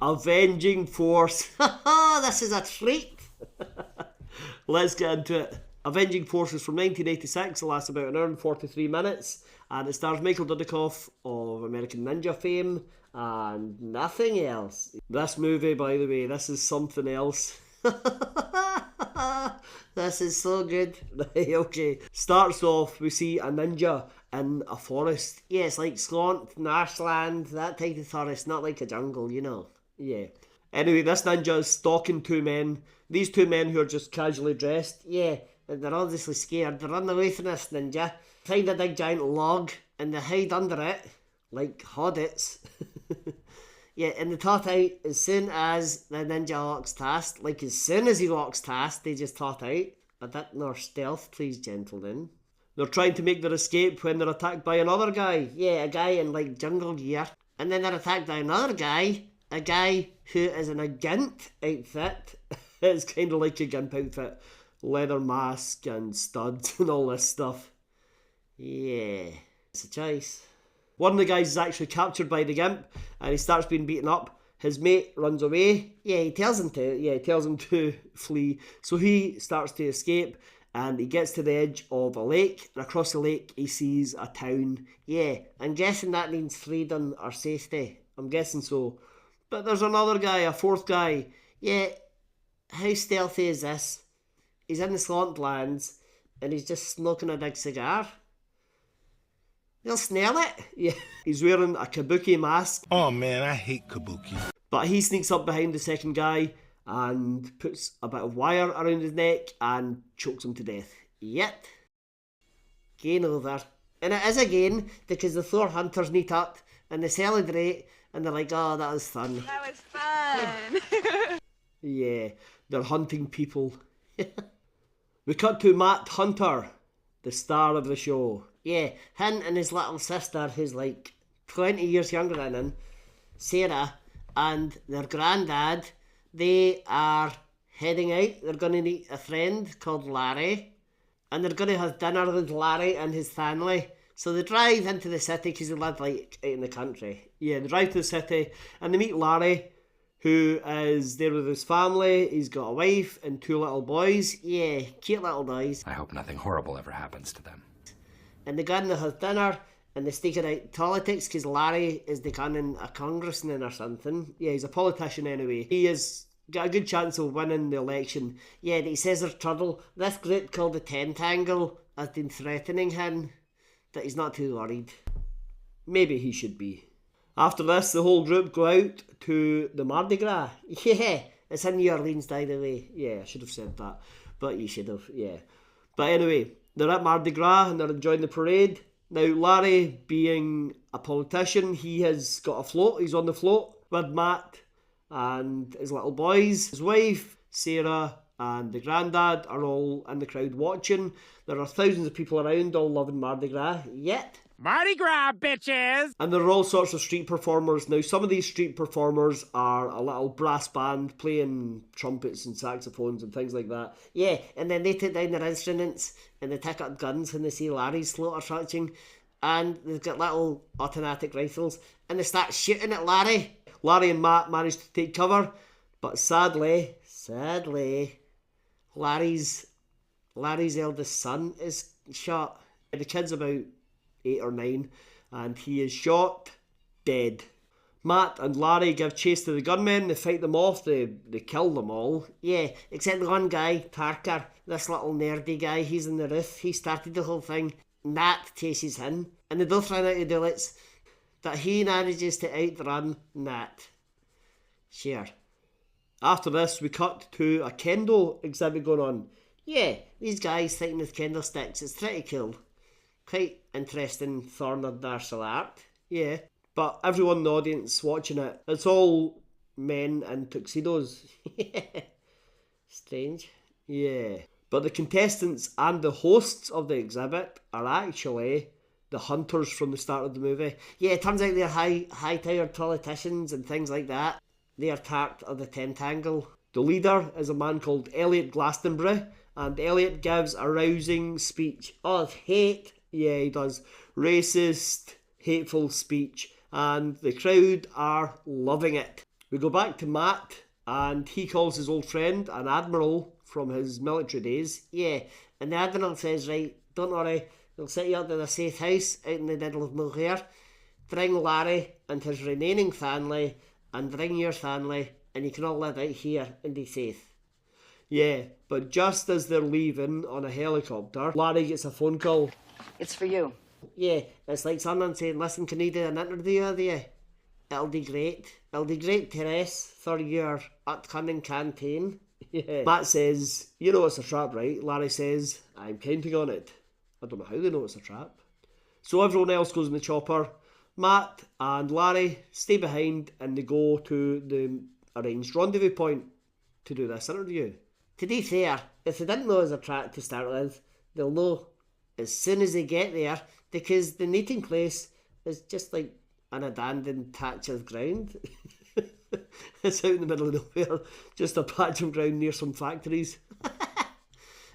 Avenging Force. This is a treat. Let's get into it. Avenging Force is from 1986. It lasts about an hour and 43 minutes. And it stars Michael Dudikoff of American Ninja fame and nothing else. This movie, by the way, this is something else. This is so good. Okay. Starts off, we see a ninja in a forest. Yeah, it's like Scotland, Marshland, that type of forest, not like a jungle, you know. Yeah. Anyway, this ninja is stalking two men. These two men who are just casually dressed. Yeah, and they're obviously scared. They run away from this ninja, find a big giant log, and they hide under it like hobbits. Yeah, and they tot out as soon as the ninja walks past. Like as soon as he walks past, they just tot out. A bit more stealth, please, gentlemen. They're trying to make their escape when they're attacked by another guy. Yeah, a guy in like jungle gear. And then they're attacked by another guy. A guy who is in a gimp outfit. It's kind of like a gimp outfit. Leather mask and studs and all this stuff. Yeah, it's a choice. One of the guys is actually captured by the gimp and he starts being beaten up. His mate runs away. Yeah, he tells him to flee. So he starts to escape and he gets to the edge of a lake. And across the lake he sees a town. Yeah, I'm guessing that means freedom or safety. I'm guessing so. But there's another guy, a fourth guy. Yeah, how stealthy is this? He's in the Swamplands and he's just smoking a big cigar. They'll smell it. Yeah. He's wearing a kabuki mask. Oh man, I hate kabuki. But he sneaks up behind the second guy and puts a bit of wire around his neck and chokes him to death. Yep. Game over. And it is a game because the Thor hunters meet up and they celebrate and they're like, oh, that was fun. That was fun. Yeah, they're hunting people. We cut to Matt Hunter, the star of the show. Yeah, him and his little sister, who's like 20 years younger than him, Sarah, and their granddad, they are heading out. They're going to meet a friend called Larry, and they're going to have dinner with Larry and his family. So they drive into the city because they live like out in the country. Yeah, they drive to the city and they meet Larry, who is there with his family. He's got a wife and two little boys. Yeah, cute little boys. I hope nothing horrible ever happens to them. And they go in, they have dinner, and they stick it out politics, because Larry is becoming a congressman or something. Yeah, he's a politician anyway. He has got a good chance of winning the election. Yeah, he says there's trouble. This group called the Tentangle has been threatening him, but he's not too worried. Maybe he should be. After this, the whole group go out to the Mardi Gras. Yeah, it's in New Orleans, by the way. Yeah, I should have said that, but you should have, yeah. But anyway, they're at Mardi Gras and they're enjoying the parade. Now, Larry, being a politician, he has got a float. He's on the float with Matt and his little boys. His wife, Sarah, and the granddad are all in the crowd watching. There are thousands of people around, all loving Mardi Gras. Yet. Mardi Gras, bitches! And there are all sorts of street performers. Now, some of these street performers are a little brass band playing trumpets and saxophones and things like that. Yeah, and then they take down their instruments and they take up guns when they see Larry's float approaching. And they've got little automatic rifles and they start shooting at Larry. Larry and Matt manage to take cover, but sadly, Larry's eldest son is shot. The kid's about 8 or 9, and he is shot dead. Matt and Larry give chase to the gunmen. They fight them off. They kill them all. Yeah, except the one guy, Parker, this little nerdy guy. He's in the roof. He started the whole thing. Nat chases him, and they both run out of bullets, but he manages to outrun Nat. Sure. After this, we cut to a kendo exhibit going on. Yeah, these guys fighting with kendo sticks. It's pretty cool. Quite interesting form of martial art. Yeah. But everyone in the audience watching it, it's all men in tuxedos. Strange. Yeah. But the contestants and the hosts of the exhibit are actually the hunters from the start of the movie. Yeah, it turns out they're high-tired politicians and things like that. They are part of the Tentangle. The leader is a man called Elliot Glastonbury, and Elliot gives a rousing speech of hate. Yeah, he does. Racist, hateful speech, and the crowd are loving it. We go back to Matt, and he calls his old friend an admiral from his military days. Yeah, and the admiral says, right, don't worry, we'll set you up in a safe house out in the middle of nowhere. Bring Larry and his remaining family, and bring your family, and you can all live out here and be safe. Yeah, but just as they're leaving on a helicopter, Larry gets a phone call. It's for you. Yeah, it's like someone saying, listen, can you do an interview with you? It'll be great. It'll be great, Therese, for your upcoming campaign. Yeah. Matt says, you know it's a trap, right? Larry says, I'm counting on it. I don't know how they know it's a trap. So everyone else goes in the chopper. Matt and Larry stay behind and they go to the arranged rendezvous point to do this interview. To be fair, if they didn't know it was a trap to start with, they'll know as soon as they get there, because the meeting place is just like an abandoned patch of ground. It's out in the middle of nowhere, just a patch of ground near some factories.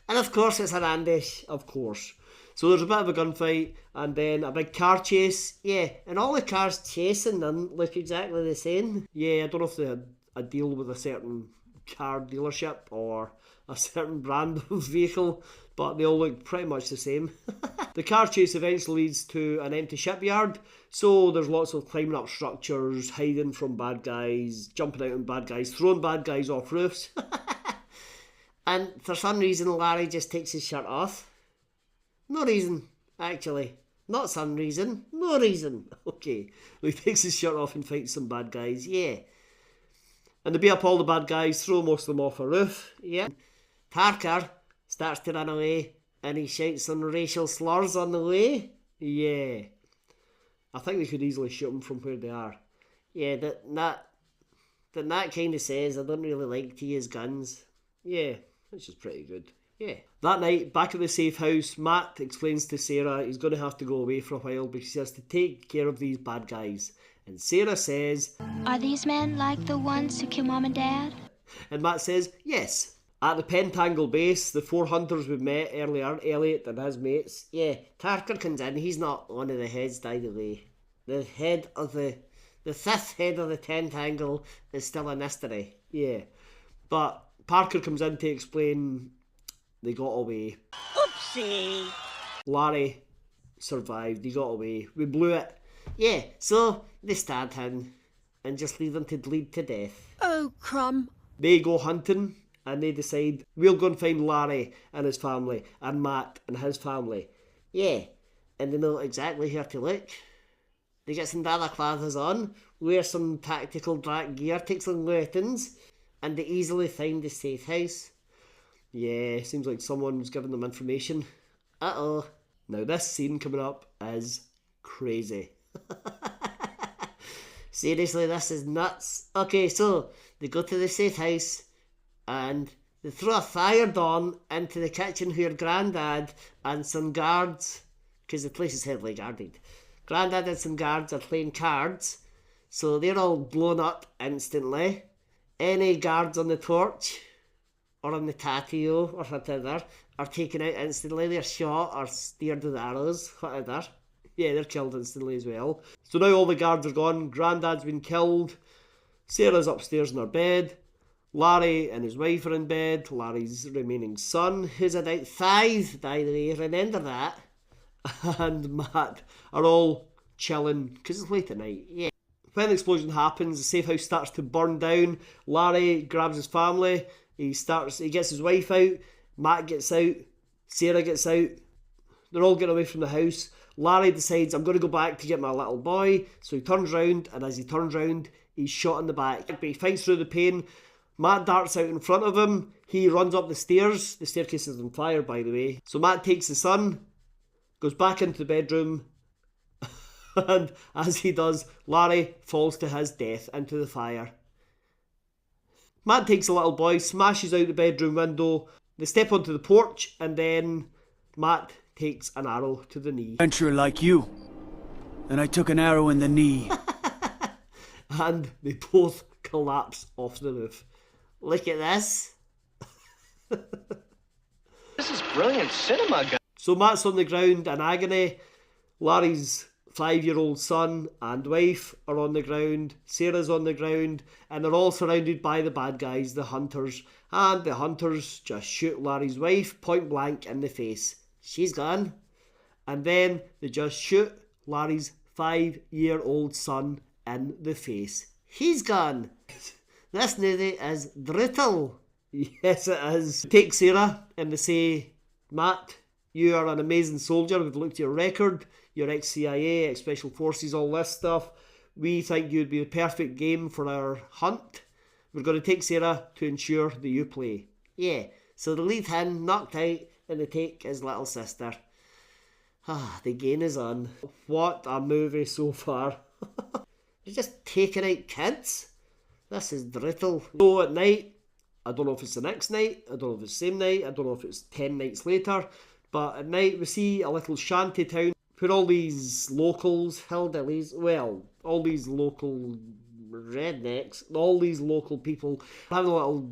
And of course it's an ambush, of course. So there's a bit of a gunfight, and then a big car chase. Yeah, and all the cars chasing them look exactly the same. Yeah, I don't know if they had a deal with a certain car dealership or a certain brand of vehicle, but they all look pretty much the same. The car chase eventually leads to an empty shipyard, so there's lots of climbing up structures, hiding from bad guys, jumping out on bad guys, throwing bad guys off roofs. And for some reason Larry just takes his shirt off. No reason, actually. Not some reason, no reason. Okay, he takes his shirt off and fights some bad guys, yeah. And they beat up all the bad guys, throw most of them off a roof, yeah. Parker starts to run away and he shouts some racial slurs on the way, yeah. I think they could easily shoot him from where they are. Yeah, that kind of says, I don't really like to use guns. Yeah, which is pretty good. Yeah. That night, back at the safe house, Matt explains to Sarah he's going to have to go away for a while because he has to take care of these bad guys. And Sarah says, Are these men like the ones who kill Mom and Dad? And Matt says, yes. At the Pentangle base, the 4 hunters we met earlier, Elliot and his mates, yeah, Parker comes in. He's not one of the heads, by the way. The fifth head of the Pentangle is still a mystery, yeah. But Parker comes in to explain they got away. Oopsie. Larry survived, he got away. We blew it. Yeah, so they stabbed him and just leave him to bleed to death. Oh, crumb. They go hunting and they decide, we'll go and find Larry and his family and Matt and his family. Yeah, and they know exactly where to look. They get some balaclavas on, wear some tactical dark gear, take some weapons, and they easily find the safe house. Yeah, seems like someone's giving them information. Uh-oh. Now this scene coming up is crazy. Seriously, this is nuts. Okay, so they go to the safe house and they throw a fire dawn into the kitchen where Grandad and some guards, because the place is heavily guarded, Grandad and some guards are playing cards, so they're all blown up instantly. Any guards on the torch or on the patio or whatever are taken out instantly. They're shot or speared with arrows, whatever. Yeah, they're killed instantly as well. So now all the guards are gone. Grandad's been killed. Sarah's upstairs in her bed. Larry and his wife are in bed. Larry's remaining son, who's about 5, by the way, remember that. And Matt are all chilling because it's late at night. Yeah. When the explosion happens, the safe house starts to burn down. Larry grabs his family. He gets his wife out. Matt gets out. Sarah gets out. They're all getting away from the house. Larry decides, I'm going to go back to get my little boy. So he turns round, and as he turns round, he's shot in the back. But he fights through the pain. Matt darts out in front of him. He runs up the stairs. The staircase is on fire, by the way. So Matt takes the son, goes back into the bedroom, and as he does, Larry falls to his death into the fire. Matt takes the little boy, smashes out the bedroom window. They step onto the porch, and then Matt takes an arrow to the knee. Adventurer like you. And I took an arrow in the knee. And they both collapse off the roof. Look at this. This is brilliant cinema, guys. So Matt's on the ground in agony. Larry's 5-year-old son and wife are on the ground, Sarah's on the ground, and they're all surrounded by the bad guys, the hunters, and the hunters just shoot Larry's wife point blank in the face. She's gone. And then they just shoot Larry's 5-year-old son in the face. He's gone. This movie is brutal. Yes, it is. Take Sarah and they say, Matt, you are an amazing soldier. We've looked at your record. You're ex-CIA, ex-Special Forces, all this stuff. We think you'd be a perfect game for our hunt. We're going to take Sarah to ensure that you play. Yeah, so they leave him knocked out and they take his little sister. The game is on. What a movie so far. You're just taking out kids. This is brutal. So at night, I don't know if it's the next night, I don't know if it's the same night, I don't know if it's 10 nights later, but at night we see a little shanty town where all these locals, hillbillies, well, all these local rednecks, all these local people having a little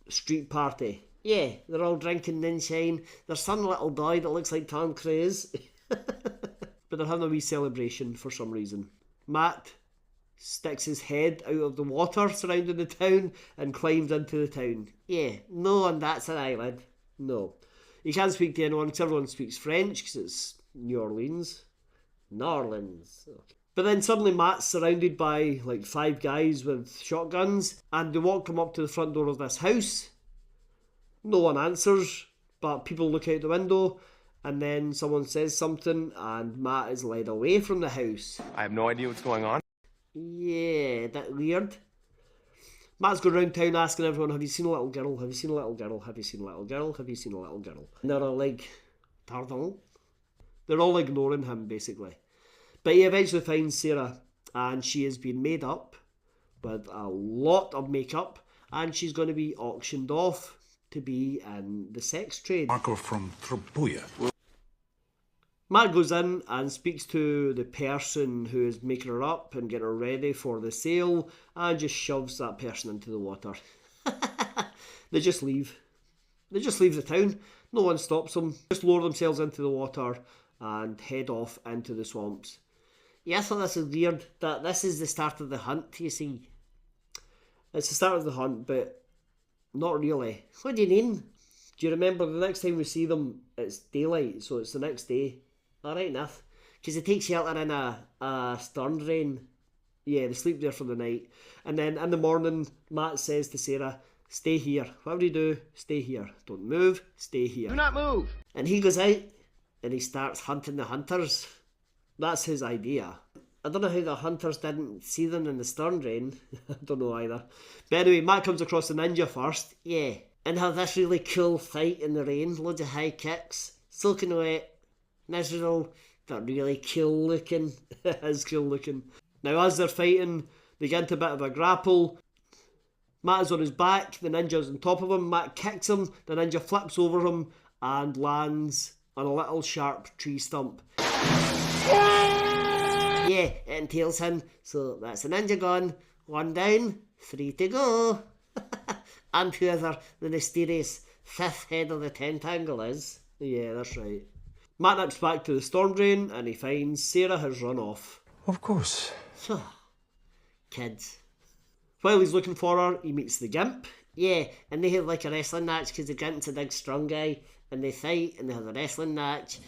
street party. Yeah, they're all drinking moonshine. There's some little boy that looks like Tom Cruise. But they're having a wee celebration for some reason. Matt sticks his head out of the water surrounding the town and climbs into the town. Yeah, no one that's an island. No. He can't speak to anyone because everyone speaks French because it's New Orleans. New Orleans. Okay. But then suddenly Matt's surrounded by like 5 guys with shotguns and they walk him up to the front door of this house. No one answers, but people look out the window and then someone says something and Matt is led away from the house. I have no idea what's going on. Yeah, that weird. Matt's going around town asking everyone, have you seen a little girl? Have you seen a little girl? Have you seen a little girl? Have you seen a little girl? And they're all like, pardon? They're all ignoring him, basically. But he eventually finds Sarah, and she has been made up with a lot of makeup, and she's going to be auctioned off to be in the sex trade. Marco from Tropuya. Matt goes in and speaks to the person who is making her up and getting her ready for the sale and just shoves that person into the water. They just leave. They just leave the town. No one stops them. Just lower themselves into the water and head off into the swamps. Yeah, I thought this is weird. That this is the start of the hunt, you see. It's the start of the hunt, but not really. What do you mean? Do you remember the next time we see them, it's daylight, so it's the next day. Alright enough. Because they take shelter in a storm drain. Yeah, they sleep there for the night. And then in the morning, Matt says to Sarah, stay here. Whatever you do, stay here. Don't move, stay here. Do not move! And he goes out and he starts hunting the hunters. That's his idea. I don't know how the hunters didn't see them in the storm drain. I don't know either. But anyway, Matt comes across the ninja first. Yeah. And have this really cool fight in the rain. Loads of high kicks. Soaking wet. Miserable, but really cool looking. It is cool looking. Now as they're fighting, they get into a bit of a grapple. Matt is on his back, the ninja's on top of him. Matt kicks him, the ninja flips over him and lands on a little sharp tree stump. Yeah, it entails him. So that's the ninja gone. 1 down, 3 to go. And whoever the mysterious 5th head of the tentacle is. Yeah, that's right. Matt nips back to the storm drain and he finds Sarah has run off. Of course. Kids. While he's looking for her, he meets the Gimp. Yeah, and they have like a wrestling match because the Gimp's a big strong guy and they fight and they have a wrestling match.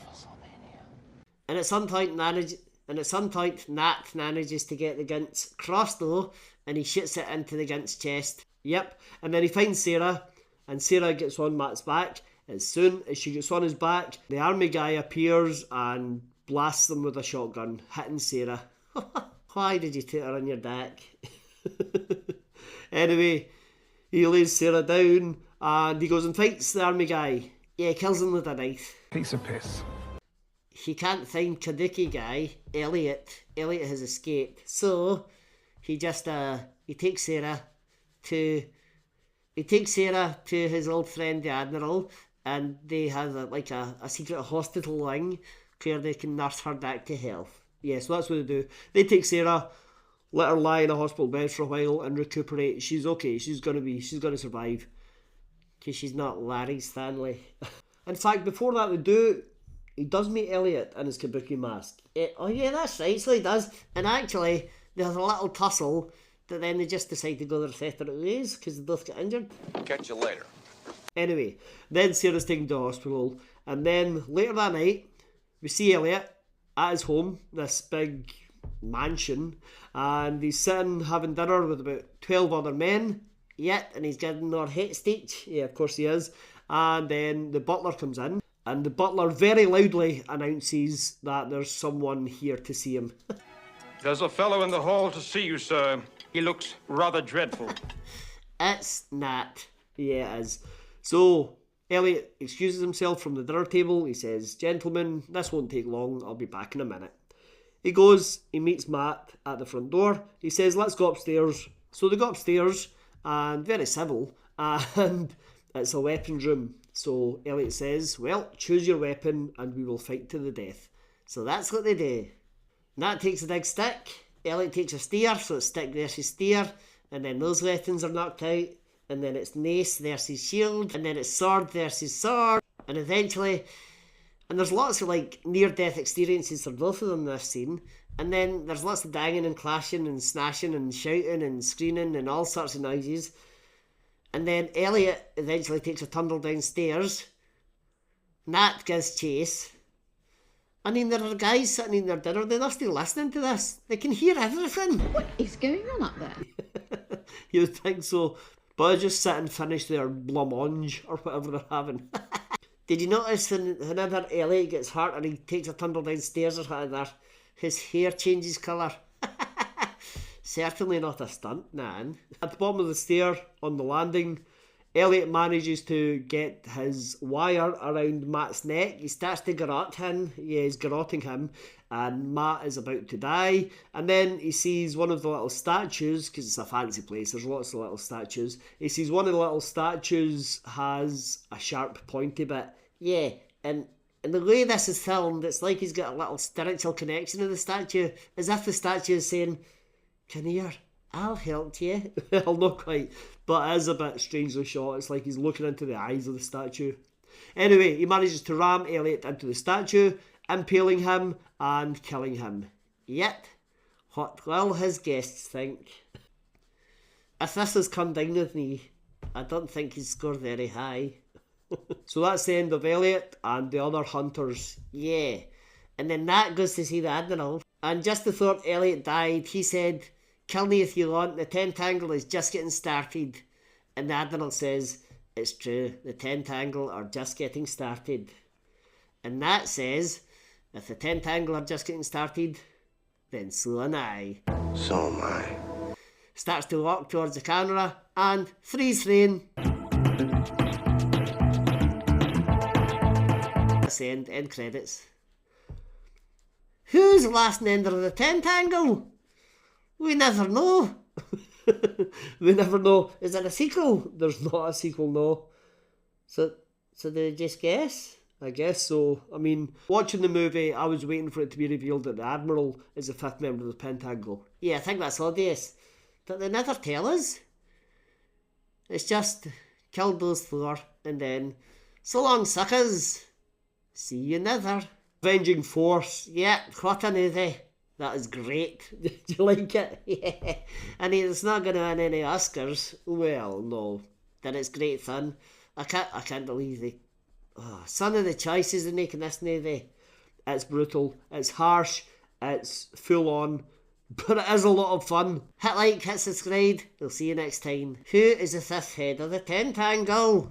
And at some point Nat manages to get the Gimp's crossbow and he shoots it into the Gimp's chest. Yep, and then he finds Sarah and Sarah gets on Matt's back. As soon as she gets on his back, the army guy appears and blasts them with a shotgun, hitting Sarah. Why did you take her on your back? Anyway, he lays Sarah down and he goes and fights the army guy. Yeah, kills him with a knife. Piece of piss. He can't find Kabuki guy, Elliot. Elliot has escaped. So, he just, he takes Sarah to his old friend, the Admiral, and they have a secret hospital wing where they can nurse her back to health. Yeah, so that's what they do. They take Sarah, let her lie in a hospital bed for a while and recuperate. She's okay. She's gonna survive. Because she's not Larry Stanley. In fact, before that they do he does meet Elliot in his kabuki mask. Oh yeah, that's right, so he does. And actually, there's a little tussle that then they just decide to go their separate ways because they both get injured. Catch you later. Anyway, then Sarah's taken to the hospital, and then later that night, we see Elliot at his home, this big mansion, and he's sitting having dinner with about 12 other men, and he's getting their hate speech. Yeah, of course he is. And then the butler comes in, and the butler very loudly announces that there's someone here to see him. There's a fellow in the hall to see you, sir. He looks rather dreadful. It's Nat. Yeah, it is. So, Elliot excuses himself from the dinner table. He says, "Gentlemen, this won't take long. I'll be back in a minute." He goes, he meets Matt at the front door. He says, "Let's go upstairs." So they go upstairs, and very civil, and it's a weapons room. So Elliot says, "Well, choose your weapon and we will fight to the death." So that's what they do. Nat takes a big stick, Elliot takes a spear, so it's stick versus spear, and then those weapons are knocked out, and then it's mace versus shield, and then it's sword versus sword, and eventually, and there's lots of like near-death experiences for both of them in this scene, and then there's lots of banging and clashing and smashing and shouting and screaming and all sorts of noises. And then Elliot eventually takes a tumble downstairs. Nat gives chase. I mean, there are guys sitting in their dinner, they must be listening to this. They can hear everything. What is going on up there? You'd think so. But I just sit and finish their blancmange or whatever they're having. Did you notice whenever Elliot gets hurt and he takes a tumble downstairs or whatever, his hair changes colour? Certainly not a stunt, man. At the bottom of the stair, on the landing, Elliot manages to get his wire around Matt's neck. He starts to garrote him. Yeah, he's garroting him. And Matt is about to die. And then he sees one of the little statues, because it's a fancy place, there's lots of little statues. He sees one of the little statues has a sharp pointy bit. Yeah, and the way this is filmed, it's like he's got a little spiritual connection to the statue, as if the statue is saying, "Come here, I'll help you." Well, not quite, but it is a bit strangely shot. It's like he's looking into the eyes of the statue. Anyway, he manages to ram Elliot into the statue, impaling him and killing him. Yet, what will his guests think? If this has come down with me, I don't think he's scored very high. So that's the end of Elliot and the other hunters. Yeah. And then Nat goes to see the Admiral. And just before Elliot died, he said, "Kill me if you want, the Tentangle is just getting started." And the Admiral says, "It's true, the Tentangle are just getting started." And Nat says, "If the Tentangle are just getting started, then so am I." So am I. Starts to walk towards the camera and freeze frame. That's the end credits. Who's the last member of the Tentangle? We never know. We never know. Is there a sequel? There's not a sequel, no. So they just guess? I guess so. I mean, watching the movie, I was waiting for it to be revealed that the Admiral is the fifth member of the Pentagonal. Yeah, I think that's obvious. But they never tell us. It's just, killed those four, and then, so long suckers. See you never. Avenging Force. Yeah, what a movie. That is great. Did you like it? Yeah. I mean, it's not going to win any Oscars. Well, no. Then it's great fun. I can't believe they... Oh, some of the choices they make in this movie. It's brutal. It's harsh. It's full on. But it is a lot of fun. Hit like, hit subscribe. We'll see you next time. Who is the fifth head of the Tentangle?